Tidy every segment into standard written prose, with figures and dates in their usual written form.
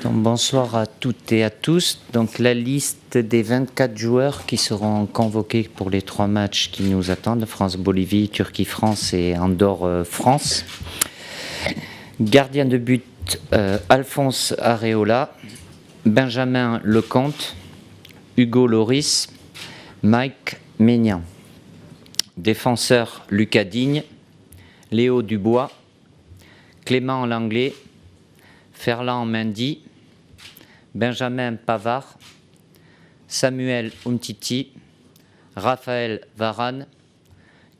Donc, bonsoir à toutes et à tous. Donc, la liste des 24 joueurs qui seront convoqués pour les 3 matchs qui nous attendent, France-Bolivie, Turquie-France et Andorre-France. Gardien de but, Alphonse Areola, Benjamin Lecomte, Hugo Loris, Mike Maignan. Défenseur, Lucas Digne, Léo Dubois, Clément Langlais, Ferland Mendy, Benjamin Pavard, Samuel Umtiti, Raphaël Varane,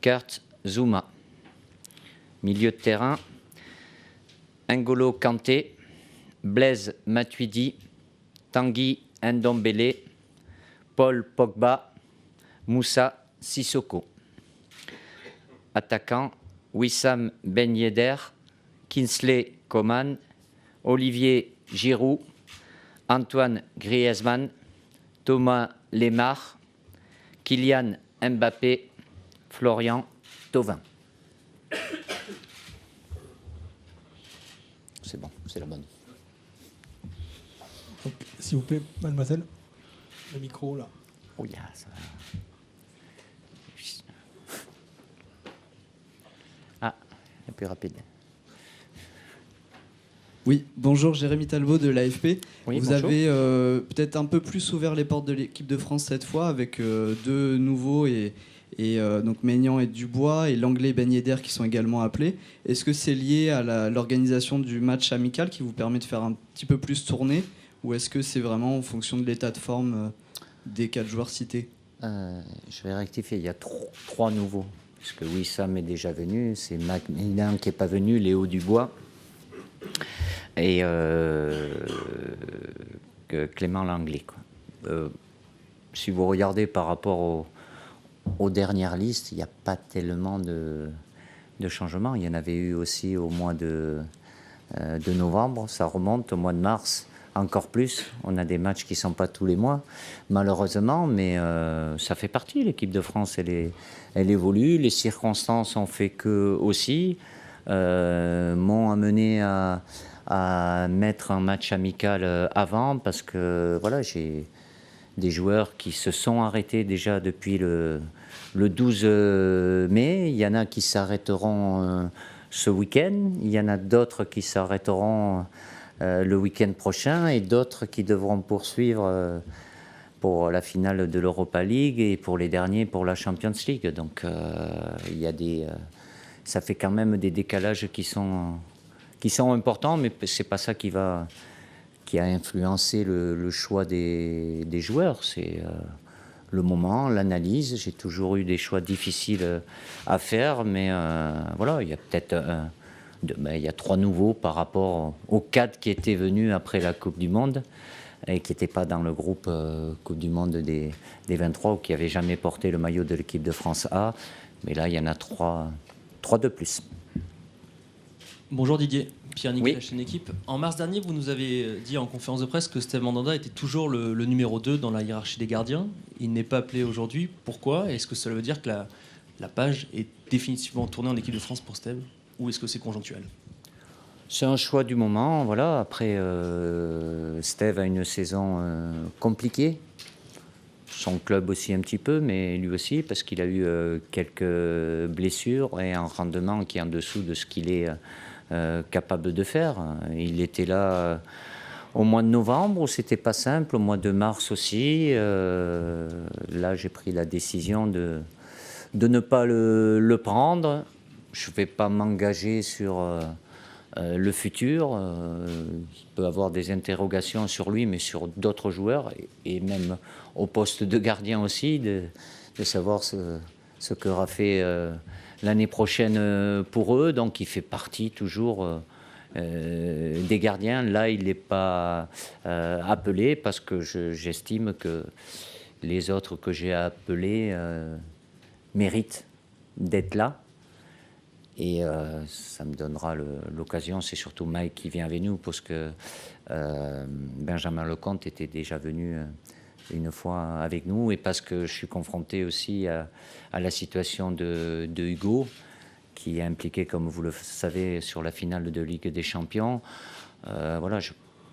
Kurt Zouma. Milieu de terrain, N'Golo Kanté, Blaise Matuidi, Tanguy Ndombele, Paul Pogba, Moussa Sissoko. Attaquant, Wissam Ben Yedder, Kingsley Coman, Olivier Giroud, Antoine Griezmann, Thomas Lemar, Kylian Mbappé, Florian Thauvin. C'est bon, c'est la bonne. Donc, s'il vous plaît, mademoiselle, le micro là. Oh yeah, ça va. Ah, c'est plus rapide. Oui, bonjour, Jérémy Talbot de l'AFP. Oui, vous bonjour. avez peut-être un peu plus ouvert les portes de l'équipe de France cette fois avec deux nouveaux et donc Maignan et Dubois et l'anglais Ben Yedder qui sont également appelés. Est-ce que c'est lié à l'organisation du match amical qui vous permet de faire un petit peu plus tourner ou est-ce que c'est vraiment en fonction de l'état de forme des 4 joueurs cités? Je vais rectifier, il y a 3 nouveaux. Parce que Wissam est déjà venu, c'est Mike Maignan qui n'est pas venu, Léo Dubois et Clément Langlais. Si vous regardez par rapport aux dernières listes, il n'y a pas tellement de changements. Il y en avait eu aussi au mois de novembre, ça remonte au mois de mars. Encore plus, on a des matchs qui ne sont pas tous les mois, malheureusement, mais ça fait partie. L'équipe de France, elle évolue. Les circonstances ont fait que aussi m'ont amené à mettre un match amical avant, parce que voilà, j'ai des joueurs qui se sont arrêtés déjà depuis le 12 mai. Il y en a qui s'arrêteront ce week-end. Il y en a d'autres qui s'arrêteront le week-end prochain et d'autres qui devront poursuivre pour la finale de l'Europa League et pour les derniers pour la Champions League. Donc il y a ça fait quand même des décalages qui sont importants, mais c'est pas ça qui a influencé le choix des joueurs. C'est le moment, l'analyse. J'ai toujours eu des choix difficiles à faire, mais voilà, il y a peut-être il y a 3 nouveaux par rapport aux 4 qui étaient venus après la Coupe du Monde et qui n'étaient pas dans le groupe Coupe du Monde des 23 ou qui n'avaient jamais porté le maillot de l'équipe de France A. Mais là, il y en a 3 de plus. Bonjour Didier, Pierre-Nicolas, Oui. chaîne Équipe. En mars dernier, vous nous avez dit en conférence de presse que Steve Mandanda était toujours le numéro 2 dans la hiérarchie des gardiens. Il n'est pas appelé aujourd'hui. Pourquoi? Est-ce que cela veut dire que la page est définitivement tournée en équipe de France pour Steve? Ou est-ce que c'est conjonctuel? C'est un choix du moment. Voilà. Après, Steve a une saison compliquée. Son club aussi un petit peu, mais lui aussi, parce qu'il a eu quelques blessures et un rendement qui est en dessous de ce qu'il est capable de faire. Il était là au mois de novembre, où c'était pas simple, au mois de mars aussi. Là, j'ai pris la décision de ne pas le prendre. Je ne vais pas m'engager sur le futur. Il peut avoir des interrogations sur lui, mais sur d'autres joueurs, et même au poste de gardien aussi, de savoir ce qu'aura fait l'année prochaine pour eux. Donc il fait partie toujours des gardiens. Là, il n'est pas appelé parce que j'estime que les autres que j'ai appelés méritent d'être là. Et ça me donnera l'occasion. C'est surtout Mike qui vient avec nous, parce que Benjamin Lecomte était déjà venu une fois avec nous, et parce que je suis confronté aussi à la situation de Hugo, qui est impliqué, comme vous le savez, sur la finale de Ligue des Champions. Voilà,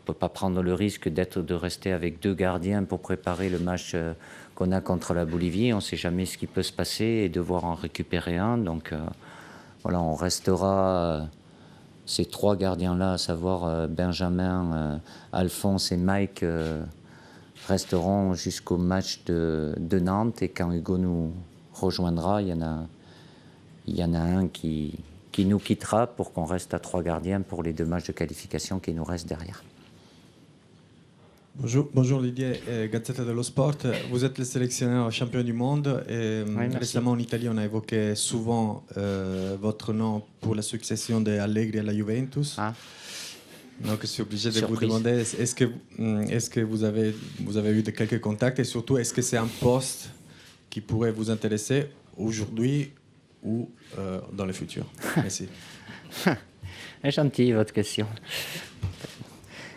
ne peut pas prendre le risque de rester avec 2 gardiens pour préparer le match qu'on a contre la Bolivie. On ne sait jamais ce qui peut se passer et devoir en récupérer un. Donc voilà, on restera ces 3 gardiens-là, à savoir Benjamin, Alphonse et Mike, resteront jusqu'au match de Nantes. Et quand Hugo nous rejoindra, il y en a un qui nous quittera pour qu'on reste à 3 gardiens pour les 2 matchs de qualification qui nous restent derrière. Bonjour Didier, Gazzetta dello Sport. Vous êtes le sélectionneur champion du monde. Et récemment en Italie, on a évoqué souvent votre nom pour la succession d'Allegri à la Juventus. Ah. Donc je suis obligé de vous demander, est-ce que vous avez eu quelques contacts et surtout, est-ce que c'est un poste qui pourrait vous intéresser aujourd'hui ou dans le futur? Merci. C'est gentil votre question.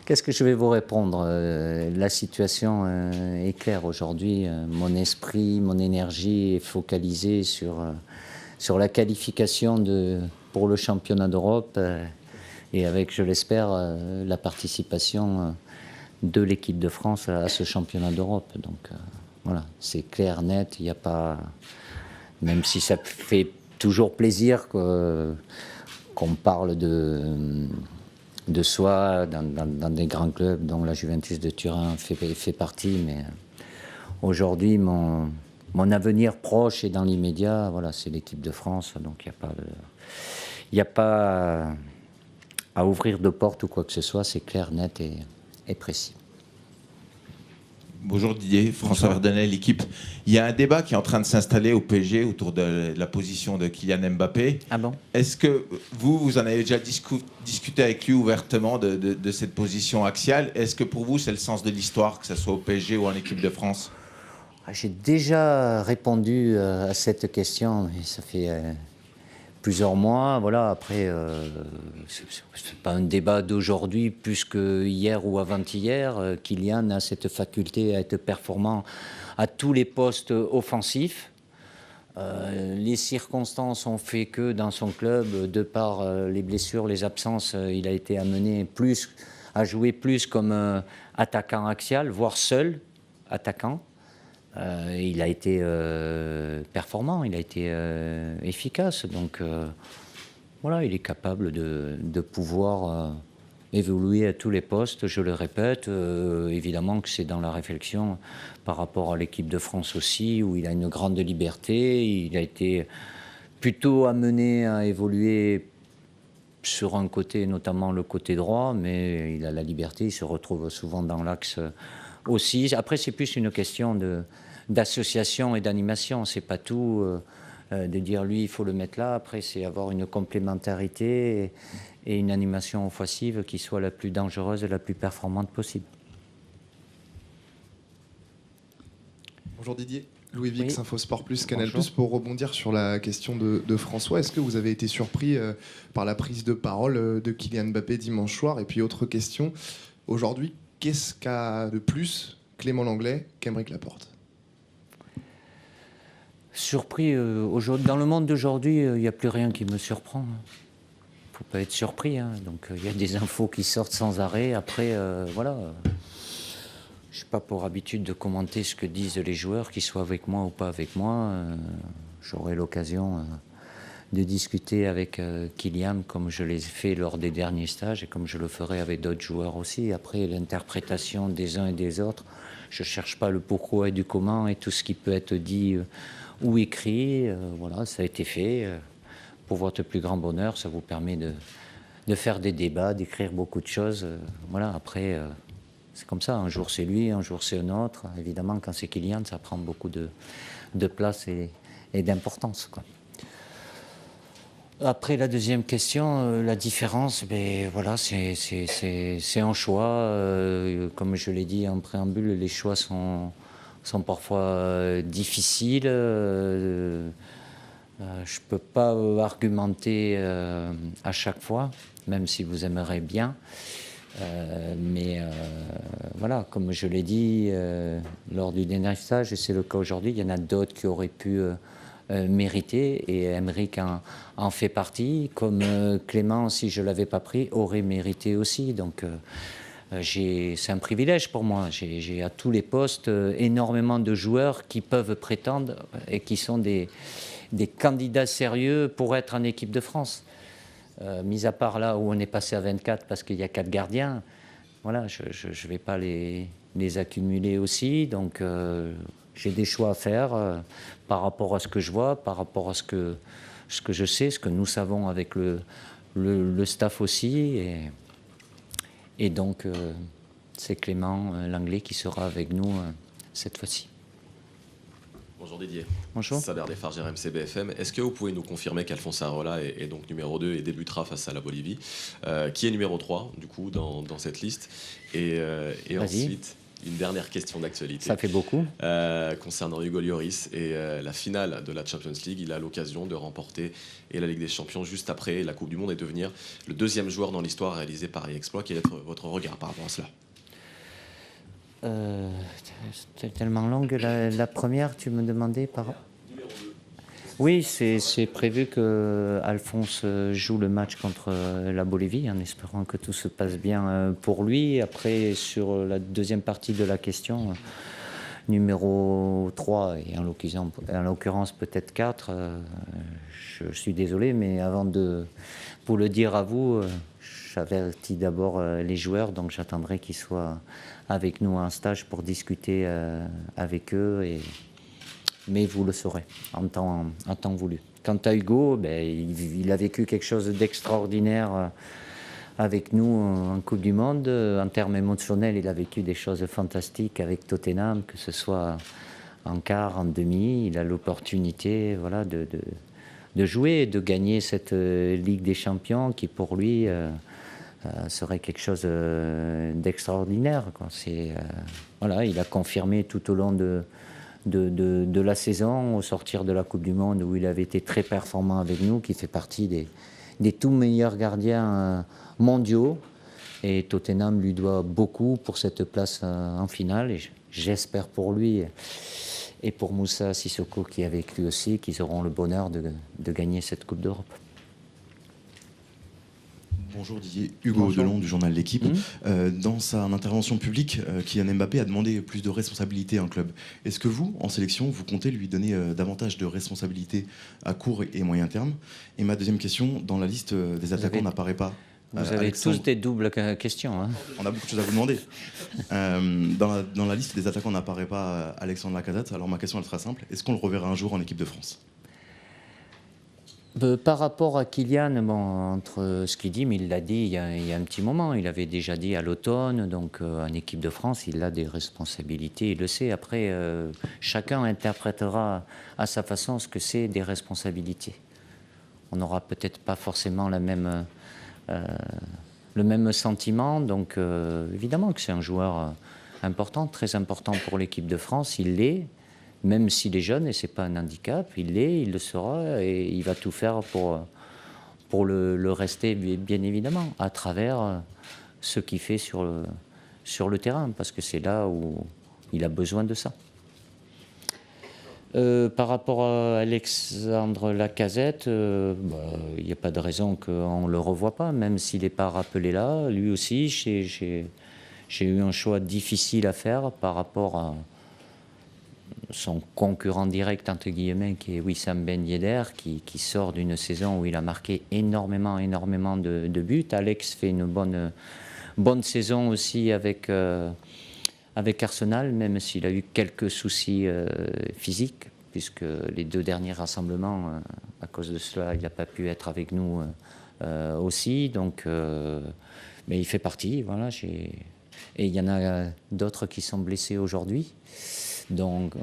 Qu'est-ce que je vais vous répondre? La situation est claire aujourd'hui. Mon esprit, mon énergie est focalisée sur la qualification pour le championnat d'Europe et avec, je l'espère, la participation de l'équipe de France à ce championnat d'Europe. Donc voilà, c'est clair, net. Il n'y a pas, même si ça fait toujours plaisir qu'on parle de soi dans des grands clubs dont la Juventus de Turin fait partie, mais aujourd'hui mon avenir proche et dans l'immédiat, voilà, c'est l'équipe de France, donc il n'y a pas à ouvrir de porte ou quoi que ce soit, c'est clair, net et précis. Bonjour Didier, François Verdenay, l'équipe. Il y a un débat qui est en train de s'installer au PSG autour de la position de Kylian Mbappé. Ah bon? Est-ce que vous en avez déjà discuté avec lui ouvertement de cette position axiale? Est-ce que pour vous, c'est le sens de l'histoire, que ce soit au PSG ou en équipe de France? J'ai déjà répondu à cette question, et ça fait plusieurs mois. Voilà, après, c'est pas un débat d'aujourd'hui plus que hier ou avant-hier. Kylian a cette faculté à être performant à tous les postes offensifs. Les circonstances ont fait que dans son club, de par les blessures, les absences, il a été amené à jouer plus comme attaquant axial, voire seul attaquant. Il a été performant, il a été efficace. Donc voilà, il est capable de pouvoir évoluer à tous les postes. Je le répète, évidemment que c'est dans la réflexion par rapport à l'équipe de France aussi, où il a une grande liberté. Il a été plutôt amené à évoluer sur un côté, notamment le côté droit, mais il a la liberté, il se retrouve souvent dans l'axe aussi. Après, c'est plus une question d'association et d'animation. C'est pas tout de dire lui, il faut le mettre là. Après, c'est avoir une complémentarité et une animation offensive qui soit la plus dangereuse et la plus performante possible. Bonjour Didier. Louis Vix, oui. Infosport Plus, Canal+. Bonjour. Pour rebondir sur la question de François, est-ce que vous avez été surpris par la prise de parole de Kylian Mbappé dimanche soir? Et puis autre question, aujourd'hui, qu'est-ce qu'a de plus Clément Lenglet qu'Aymeric Laporte? Surpris, dans le monde d'aujourd'hui, il n'y a plus rien qui me surprend. Il ne faut pas être surpris. Donc il y a des infos qui sortent sans arrêt. Après, voilà. Je n'ai pas pour habitude de commenter ce que disent les joueurs, qu'ils soient avec moi ou pas avec moi. J'aurai l'occasion de discuter avec Kylian comme je l'ai fait lors des derniers stages et comme je le ferai avec d'autres joueurs aussi. Après, l'interprétation des uns et des autres, je ne cherche pas le pourquoi et du comment et tout ce qui peut être dit ou écrit. Voilà, ça a été fait. Pour votre plus grand bonheur, ça vous permet de faire des débats, d'écrire beaucoup de choses. Voilà, après... c'est comme ça, un jour c'est lui, un jour c'est un autre. Évidemment, quand c'est Kylian, ça prend beaucoup de place et d'importance, quoi. Après, la deuxième question, la différence, voilà, c'est un choix. Comme je l'ai dit en préambule, les choix sont parfois difficiles. Je ne peux pas argumenter à chaque fois, même si vous aimeriez bien. Mais voilà, comme je l'ai dit lors du dernier stage, et c'est le cas aujourd'hui, il y en a d'autres qui auraient pu mériter, et Aymeric en fait partie, comme Clément, si je ne l'avais pas pris, aurait mérité aussi. Donc c'est un privilège pour moi. J'ai à tous les postes énormément de joueurs qui peuvent prétendre et qui sont des candidats sérieux pour être en équipe de France. Mis à part là où on est passé à 24 parce qu'il y a 4 gardiens, voilà, je ne vais pas les accumuler aussi. Donc j'ai des choix à faire par rapport à ce que je vois, par rapport à ce que je sais, ce que nous savons avec le staff aussi. Et donc, c'est Clément Langlais qui sera avec nous cette fois-ci. Bonjour Didier. Bonjour. Saber Desfarges, RMC BFM. Est-ce que vous pouvez nous confirmer qu'Alphonse Areola est donc numéro 2 et débutera face à la Bolivie, qui est numéro 3 du coup dans cette liste, et ensuite une dernière question d'actualité. Ça fait beaucoup. Concernant Hugo Lloris et la finale de la Champions League, il a l'occasion de remporter et la Ligue des Champions juste après la Coupe du Monde et devenir le 2e joueur dans l'histoire réalisé par Exploit. Quel est votre regard par rapport à cela? C'est tellement longue la première, tu me demandais par... Oui, c'est prévu que Alphonse joue le match contre la Bolivie, en espérant que tout se passe bien pour lui. Après, sur la deuxième partie de la question, numéro 3, et en l'occurrence peut-être 4, je suis désolé, mais avant de vous le dire à vous, j'avertis d'abord les joueurs, donc j'attendrai qu'ils soient avec nous en stage pour discuter avec eux. Mais vous le saurez en temps voulu. Quant à Hugo, il a vécu quelque chose d'extraordinaire avec nous en Coupe du Monde. En termes émotionnels, il a vécu des choses fantastiques avec Tottenham, que ce soit en quart, en demi. Il a l'opportunité de jouer et de gagner cette Ligue des Champions qui, pour lui, serait quelque chose d'extraordinaire. Il a confirmé tout au long de la saison, au sortir de la Coupe du Monde, où il avait été très performant avec nous, qui fait partie des tout meilleurs gardiens mondiaux. Et Tottenham lui doit beaucoup pour cette place en finale. Et j'espère pour lui et pour Moussa Sissoko, qui est avec lui aussi, qu'ils auront le bonheur de gagner cette Coupe d'Europe. Bonjour Didier, Hugo Delon du journal L'Équipe. Dans sa intervention publique, Kylian Mbappé a demandé plus de responsabilités à un club. Est-ce que vous, en sélection, vous comptez lui donner davantage de responsabilités à court et moyen terme? Et ma deuxième question, dans la liste des attaquants n'apparaît pas. Vous avez tous des doubles questions. Hein. On a beaucoup de choses à vous demander. Dans la liste des attaquants n'apparaît pas Alexandre Lacazette. Alors ma question elle sera simple. Est-ce qu'on le reverra un jour en équipe de France? Par rapport à Kylian, entre ce qu'il dit, mais il l'a dit il y a un petit moment, il avait déjà dit à l'automne, donc en équipe de France, il a des responsabilités, il le sait. Après, chacun interprétera à sa façon ce que c'est des responsabilités. On n'aura peut-être pas forcément le même sentiment, donc évidemment que c'est un joueur important, très important pour l'équipe de France, il l'est. Même s'il est jeune, et ce n'est pas un handicap, il le sera, et il va tout faire pour le rester, bien évidemment, à travers ce qu'il fait sur le terrain, parce que c'est là où il a besoin de ça. Par rapport à Alexandre Lacazette, il n'y a pas de raison qu'on ne le revoie pas, même s'il n'est pas rappelé là. Lui aussi, j'ai eu un choix difficile à faire par rapport à son concurrent direct, entre guillemets, qui est Wissam Ben Yedder, qui sort d'une saison où il a marqué énormément de buts. Alex fait une bonne saison aussi avec Arsenal, même s'il a eu quelques soucis physiques, puisque les 2 derniers rassemblements, à cause de cela, il n'a pas pu être avec nous aussi. Donc, mais il fait partie, voilà. Et il y en a d'autres qui sont blessés aujourd'hui. Donc,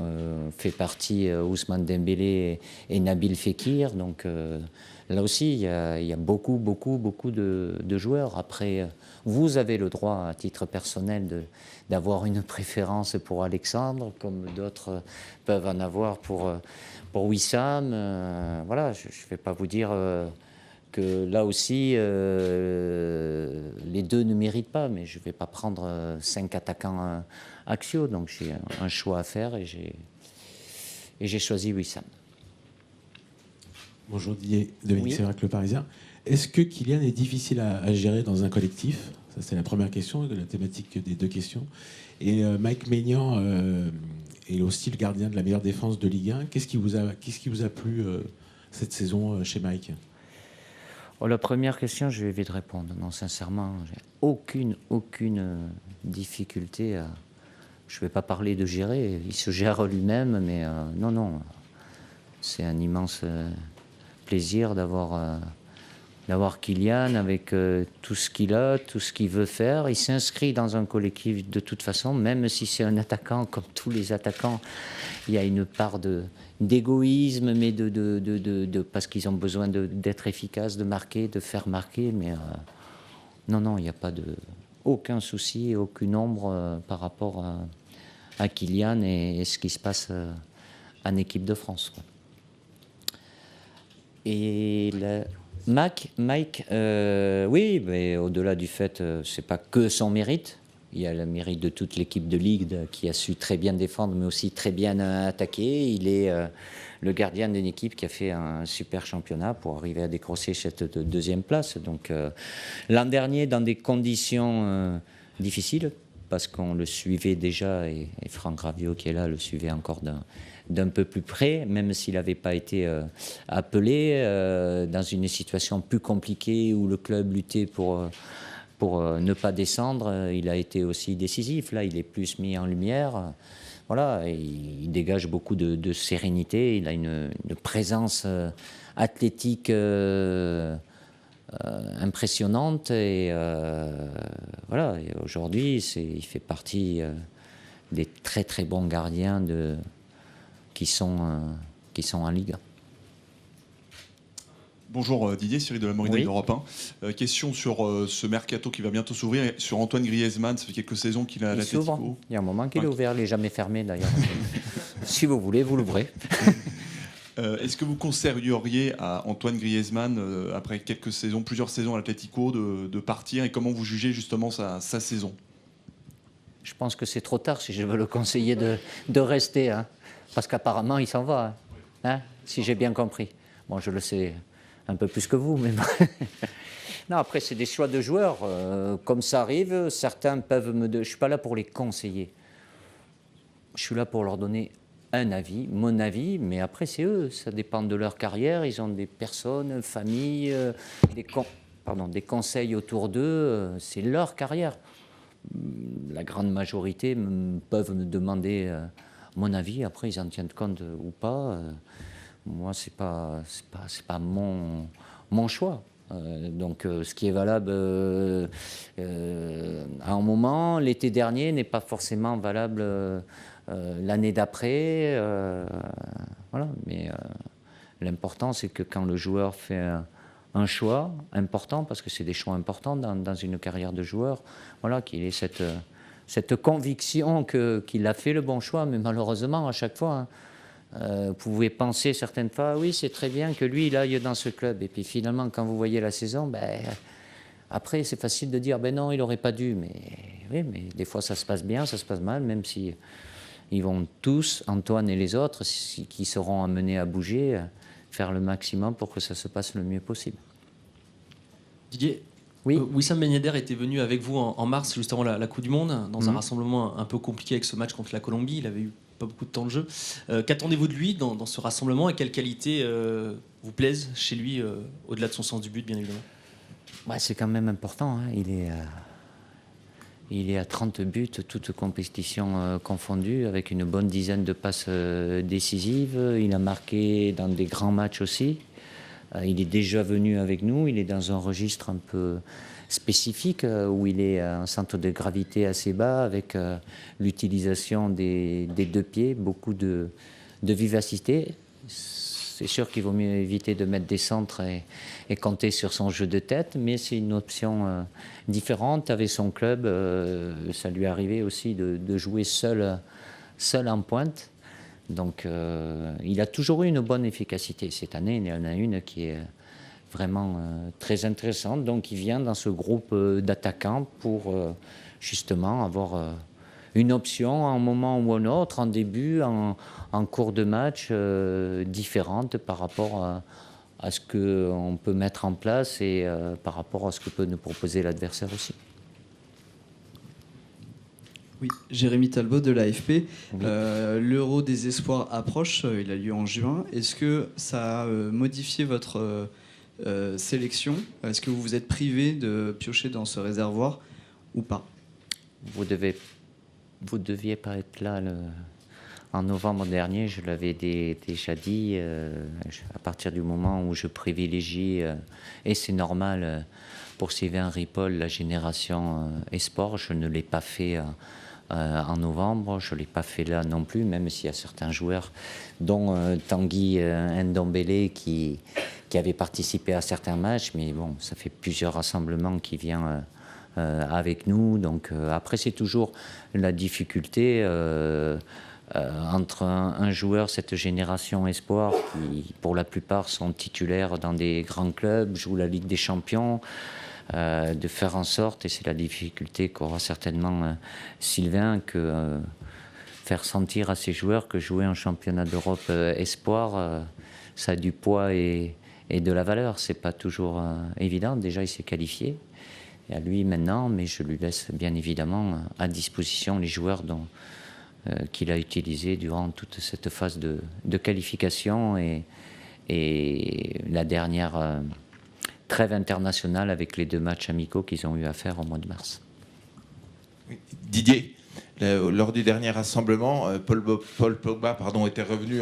fait partie Ousmane Dembélé et Nabil Fekir. Donc, là aussi, il y a beaucoup de joueurs. Après, vous avez le droit, à titre personnel, d'avoir une préférence pour Alexandre, comme d'autres peuvent en avoir pour Wissam. Voilà, je ne vais pas vous dire que là aussi, les 2 ne méritent pas, mais je ne vais pas prendre 5 attaquants axiaux, donc j'ai un choix à faire et j'ai choisi Wissam. Bonjour Didier, Dominique Séverac, Le Parisien. Est-ce que Kylian est difficile à gérer dans un collectif? Ça, c'est la première question, la thématique des 2 questions. Et Mike Maignan est aussi le gardien de la meilleure défense de Ligue 1. Qu'est-ce qui vous a plu cette saison chez Mike? La première question, je vais vite répondre. Non, sincèrement, j'ai aucune difficulté à... Je ne vais pas parler de gérer, il se gère lui-même, mais non. C'est un immense plaisir d'avoir Kylian avec tout ce qu'il a, tout ce qu'il veut faire. Il s'inscrit dans un collectif de toute façon, même si c'est un attaquant, comme tous les attaquants, il y a une part d'égoïsme, mais parce qu'ils ont besoin d'être efficaces, de marquer, de faire marquer. Mais non, il n'y a pas aucun souci, aucune ombre par rapport à Kylian et ce qui se passe en équipe de France, quoi. Et Mike, oui, mais au-delà du fait, c'est pas que son mérite. Il y a le mérite de toute l'équipe de Ligue qui a su très bien défendre, mais aussi très bien attaquer. Il est le gardien d'une équipe qui a fait un super championnat pour arriver à décrocher cette 2e place. Donc l'an dernier, dans des conditions difficiles, parce qu'on le suivait déjà, et Franck Raviot qui est là le suivait encore d'un peu plus près, même s'il n'avait pas été appelé dans une situation plus compliquée où le club luttait pour ne pas descendre, il a été aussi décisif. Là, il est plus mis en lumière. Voilà, il dégage beaucoup de sérénité. Il a une présence athlétique impressionnante. Et voilà, et aujourd'hui, il fait partie des très très bons gardiens qui sont en Ligue 1. Bonjour Didier, Cyril de la Morinelle Oui. d'Europe 1. Question sur ce mercato qui va bientôt s'ouvrir, sur Antoine Griezmann. Ça fait quelques saisons qu'il est à l'Atlético. Il y a un moment qu'il est ouvert, il n'est jamais fermé d'ailleurs. Si vous voulez, vous l'ouvrez. Est-ce que vous conseilleriez à Antoine Griezmann, après quelques saisons, plusieurs saisons à l'Atlético, de partir, et comment vous jugez justement sa saison? Je pense que c'est trop tard si je veux le conseiller de rester, hein, parce qu'apparemment il s'en va, hein, si j'ai bien compris. Bon, je le sais un peu plus que vous, mais non, après c'est des choix de joueurs, comme ça arrive. Certains peuvent je suis pas là pour les conseiller. Je suis là pour leur donner un avis, mon avis, mais après c'est eux, ça dépend de leur carrière. Ils ont des personnes, familles, des conseils autour d'eux. C'est leur carrière. La grande majorité peuvent me demander mon avis. Après, ils en tiennent compte ou pas. Moi, c'est pas mon choix. Donc, ce qui est valable à un moment, l'été dernier, n'est pas forcément valable l'année d'après. Voilà. Mais l'important, c'est que quand le joueur fait un choix important, parce que c'est des choix importants dans une carrière de joueur, voilà, qu'il ait cette conviction qu'il a fait le bon choix. Mais malheureusement, à chaque fois, hein, vous pouvez penser certaines fois, oui, c'est très bien que lui, il aille dans ce club. Et puis finalement, quand vous voyez la saison, après, c'est facile de dire, non, il n'aurait pas dû. Mais oui, mais des fois, ça se passe bien, ça se passe mal, même si ils vont tous, Antoine et les autres, qui seront amenés à bouger, faire le maximum pour que ça se passe le mieux possible. Didier, oui. Wissam Ben Yedder était venu avec vous en mars, juste avant la Coupe du Monde, dans un rassemblement un peu compliqué avec ce match contre la Colombie. Il avait eu pas beaucoup de temps de jeu. Qu'attendez-vous de lui dans ce rassemblement et quelles qualités vous plaisent chez lui, au-delà de son sens du but, bien évidemment? C'est quand même important. Hein. Il est à 30 buts, toutes compétitions confondues, avec une bonne dizaine de passes décisives. Il a marqué dans des grands matchs aussi. Il est déjà venu avec nous. Il est dans un registre un peu spécifique où il est à un centre de gravité assez bas, avec l'utilisation des 2 pieds, beaucoup de vivacité. C'est sûr qu'il vaut mieux éviter de mettre des centres et compter sur son jeu de tête, mais c'est une option différente. Avec son club, ça lui arrivait aussi de jouer seul en pointe. Donc il a toujours eu une bonne efficacité. Cette année, il y en a une qui est vraiment très intéressante. Donc il vient dans ce groupe d'attaquants pour justement avoir une option à un moment ou un autre, en début, en cours de match, différente par rapport à ce qu'on peut mettre en place et par rapport à ce que peut nous proposer l'adversaire aussi. Oui, Jérémy Talbot de l'AFP. Oui. L'Euro des espoirs approche, il a lieu en juin. Est-ce que ça a modifié votre sélection? Est-ce que vous vous êtes privé de piocher dans ce réservoir ou pas? Vous deviez pas être là en novembre dernier, je l'avais déjà dit, à partir du moment où je privilégie, et c'est normal, pour Sylvain Ripoll, la génération Esport, je ne l'ai pas fait en novembre, je ne l'ai pas fait là non plus, même s'il y a certains joueurs, dont Tanguy Ndombele, qui avait participé à certains matchs, mais bon, ça fait plusieurs rassemblements qui viennent avec nous. Donc après, c'est toujours la difficulté entre un joueur, cette génération espoir, qui pour la plupart sont titulaires dans des grands clubs, jouent la Ligue des Champions, de faire en sorte, et c'est la difficulté qu'aura certainement Sylvain, que faire sentir à ces joueurs que jouer en championnat d'Europe espoir, ça a du poids et de la valeur. C'est pas toujours évident. Déjà, il s'est qualifié. Et à lui maintenant, mais je lui laisse bien évidemment à disposition les joueurs qu'il a utilisés durant toute cette phase de qualification et la dernière trêve internationale avec les 2 matchs amicaux qu'ils ont eu à faire au mois de mars. Didier, lors du dernier rassemblement, Paul Pogba était revenu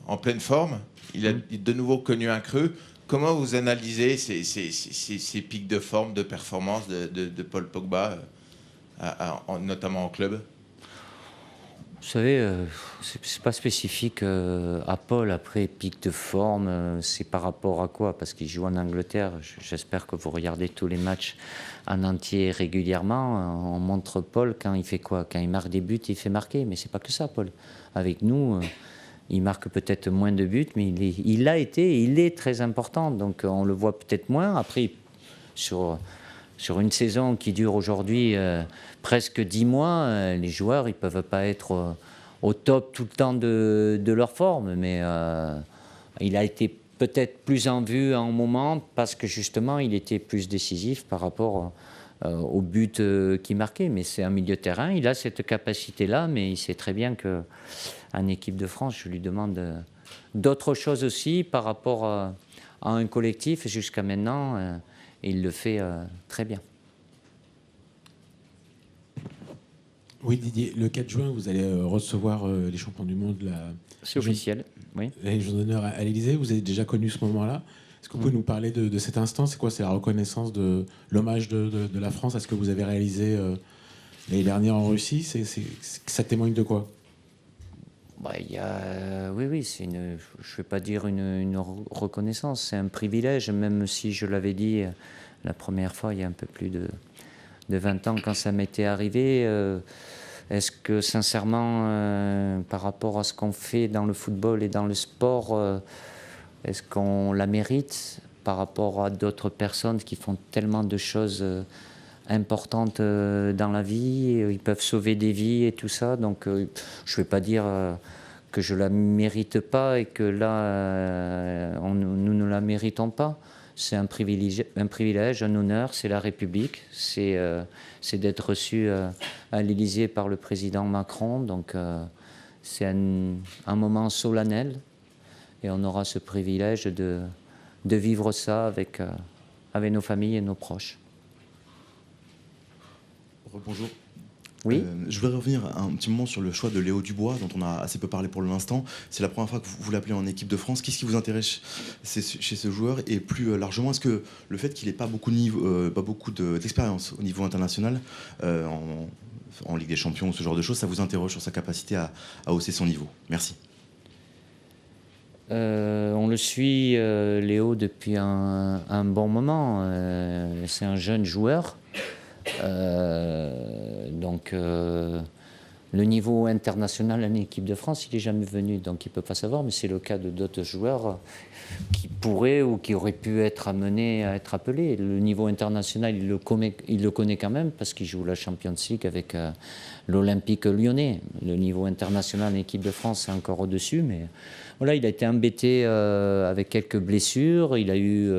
en pleine forme. Il a de nouveau connu un creux. Comment vous analysez ces pics de forme, de performance de Paul Pogba, notamment en club? Vous savez, c'est pas spécifique à Paul. Après, pic de forme, c'est par rapport à quoi? Parce qu'il joue en Angleterre. J'espère que vous regardez tous les matchs en entier régulièrement. On montre Paul quand il fait quoi? Quand il marque des buts, il fait marquer. Mais c'est pas que ça, Paul. Avec nous, il marque peut-être moins de buts, mais il a été et il est très important. Donc on le voit peut-être moins. Après, sur une saison qui dure aujourd'hui presque 10 mois, les joueurs ils peuvent pas être au top tout le temps de leur forme, mais il a été peut-être plus en vue en moment parce que justement il était plus décisif par rapport au but qu'il marquait. Mais c'est un milieu de terrain, il a cette capacité-là, mais il sait très bien qu'en équipe de France, je lui demande d'autres choses aussi par rapport à un collectif. Jusqu'à maintenant, il le fait très bien. Oui, Didier, le 4 juin, vous allez recevoir les champions du monde. C'est officiel, oui. La Légion d'honneur à l'Élysée. Vous avez déjà connu ce moment-là. Est-ce que vous pouvez nous parler de cet instant? C'est quoi? C'est la reconnaissance de l'hommage de la France à ce que vous avez réalisé l'année dernière en Russie. Ça témoigne de quoi? Oui, c'est je ne vais pas dire une reconnaissance, c'est un privilège, même si je l'avais dit la première fois, il y a un peu plus de 20 ans, quand ça m'était arrivé. Est-ce que, sincèrement, par rapport à ce qu'on fait dans le football et dans le sport, est-ce qu'on la mérite par rapport à d'autres personnes qui font tellement de choses importantes dans la vie? Ils peuvent sauver des vies et tout ça. Donc, je ne vais pas dire que je ne la mérite pas et que là, nous ne la méritons pas. C'est un privilège, un honneur, c'est la République, c'est d'être reçu à l'Élysée par le président Macron. Donc c'est un moment solennel et on aura ce privilège de vivre ça avec nos familles et nos proches. Bonjour. Oui. Je voudrais revenir un petit moment sur le choix de Léo Dubois, dont on a assez peu parlé pour l'instant. C'est la première fois que vous l'appelez en équipe de France. Qu'est-ce qui vous intéresse chez ce joueur? Et plus largement, est-ce que le fait qu'il n'ait pas beaucoup d'expérience au niveau international, en Ligue des Champions ou ce genre de choses, ça vous interroge sur sa capacité à hausser son niveau? Merci. On le suit, Léo, depuis un bon moment. C'est un jeune joueur. Donc le niveau international en équipe de France, il n'est jamais venu, donc il ne peut pas savoir, mais c'est le cas de d'autres joueurs qui pourraient ou qui auraient pu être amenés à être appelés. Le niveau international, il le connaît quand même parce qu'il joue la Champions League avec l'Olympique lyonnais. Le niveau international en équipe de France, c'est encore au-dessus, mais voilà, il a été embêté avec quelques blessures. Il a eu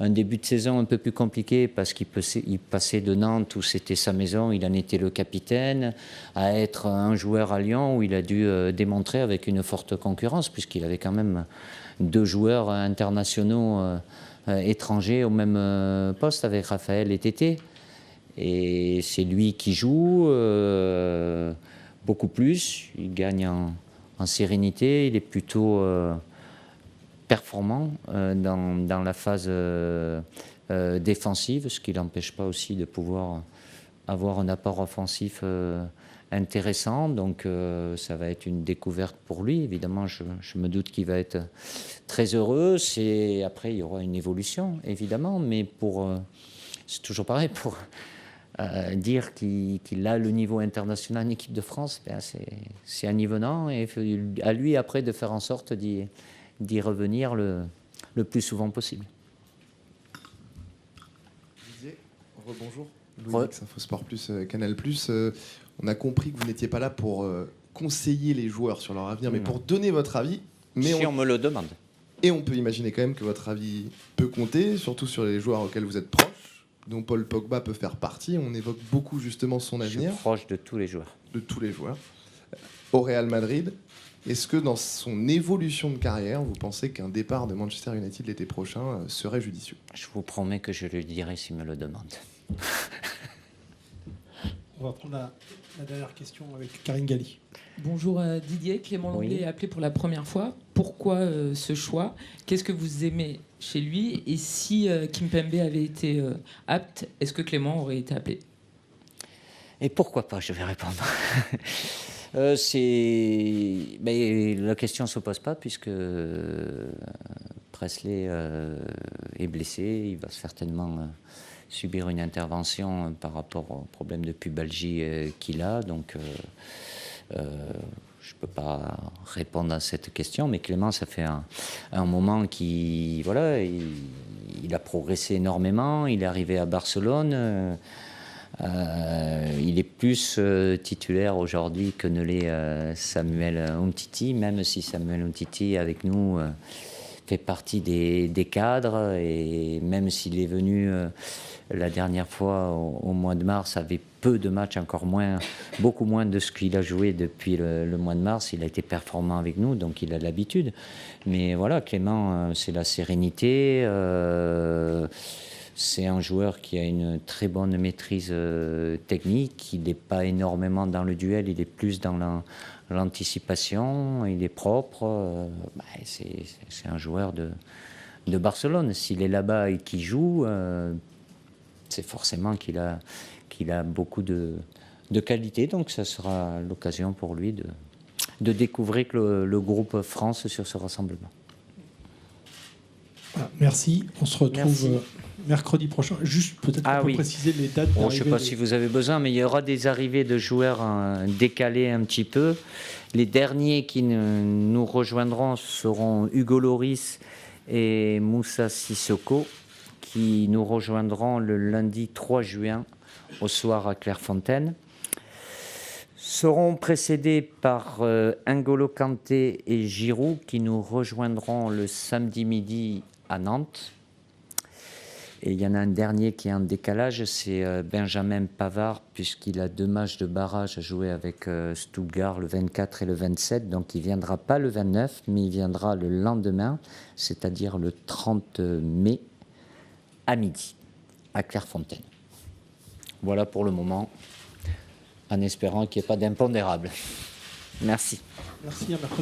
un début de saison un peu plus compliqué parce qu'il passait de Nantes, où c'était sa maison, il en était le capitaine, à être un joueur à Lyon, où il a dû démontrer avec une forte concurrence, puisqu'il avait quand même 2 joueurs internationaux étrangers au même poste, avec Raphaël et Tété. Et c'est lui qui joue beaucoup plus, il gagne en sérénité, il est plutôt performant dans la phase défensive, ce qui ne l'empêche pas aussi de pouvoir avoir un apport offensif intéressant. Donc ça va être une découverte pour lui. Évidemment, je me doute qu'il va être très heureux. Après, il y aura une évolution, évidemment, mais c'est toujours pareil, pour dire qu'il a le niveau international en équipe de France, c'est anivenant, et à lui après de faire en sorte d'y revenir le plus souvent possible. Didier, rebonjour. Louis-X, Infosport Plus, Canal Plus. On a compris que vous n'étiez pas là pour conseiller les joueurs sur leur avenir, mais pour donner votre avis. Mais si on me le demande. Et on peut imaginer quand même que votre avis peut compter, surtout sur les joueurs auxquels vous êtes proches, dont Paul Pogba peut faire partie. On évoque beaucoup justement son avenir. Je suis proche de tous les joueurs. De tous les joueurs. Au Real Madrid, est-ce que dans son évolution de carrière, vous pensez qu'un départ de Manchester United l'été prochain serait judicieux? Je vous promets que je le dirai s'il me le demande. On va prendre la dernière question avec Karine Galli. Bonjour Didier, Clément Lenglet est appelé pour la première fois. Pourquoi ce choix? Qu'est-ce que vous aimez chez lui? Et si Kimpembe avait été apte, est-ce que Clément aurait été appelé? Et pourquoi pas, je vais répondre. Mais la question ne se pose pas, puisque Presley est blessé. Il va certainement subir une intervention par rapport au problème de pubalgie qu'il a. Donc, je ne peux pas répondre à cette question. Mais Clément, ça fait un moment qu'il il a progressé énormément. Il est arrivé à Barcelone. Il est plus titulaire aujourd'hui que ne l'est Samuel Umtiti, même si Samuel Umtiti avec nous fait partie des cadres, et même s'il est venu la dernière fois au mois de mars, avait peu de matchs, encore moins, beaucoup moins de ce qu'il a joué depuis le mois de mars. Il a été performant avec nous, donc il a l'habitude. Mais voilà, Clément, c'est la sérénité. C'est un joueur qui a une très bonne maîtrise technique. Il n'est pas énormément dans le duel, il est plus dans l'anticipation. Il est propre. C'est un joueur de Barcelone. S'il est là-bas et qu'il joue, c'est forcément qu'il a beaucoup de qualité. Donc ça sera l'occasion pour lui de découvrir le groupe France sur ce rassemblement. Voilà, merci. On se retrouve mercredi prochain. Juste peut-être préciser les dates. Je ne sais pas si vous avez besoin, mais il y aura des arrivées de joueurs décalées un petit peu. Les derniers qui nous rejoindront seront Hugo Lloris et Moussa Sissoko, qui nous rejoindront le lundi 3 juin au soir à Clairefontaine. Seront précédés par N'Golo Kanté et Giroud, qui nous rejoindront le samedi midi à Nantes. Et il y en a un dernier qui est en décalage, c'est Benjamin Pavard, puisqu'il a 2 matchs de barrage à jouer avec Stuttgart le 24 et le 27. Donc il ne viendra pas le 29, mais il viendra le lendemain, c'est-à-dire le 30 mai à midi, à Clairefontaine. Voilà pour le moment, en espérant qu'il n'y ait pas d'impondérable. Merci. Merci, à mercredi.